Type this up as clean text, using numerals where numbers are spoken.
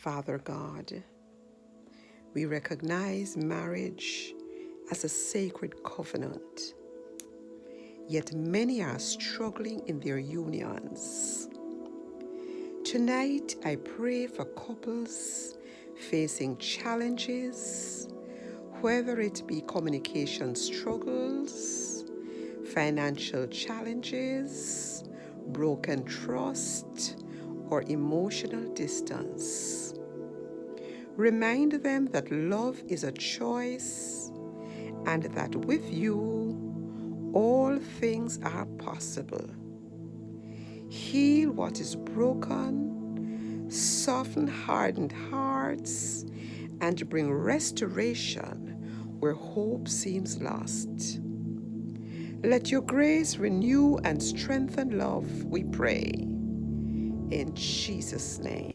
Father God, we recognize marriage as a sacred covenant, yet many are struggling in their unions. Tonight, I pray for couples facing challenges, whether it be communication struggles, financial challenges, broken trust, or emotional distance. Remind them that love is a choice and that with you, all things are possible. Heal what is broken, soften hardened hearts, and bring restoration where hope seems lost. Let your grace renew and strengthen love, we pray. In Jesus' name.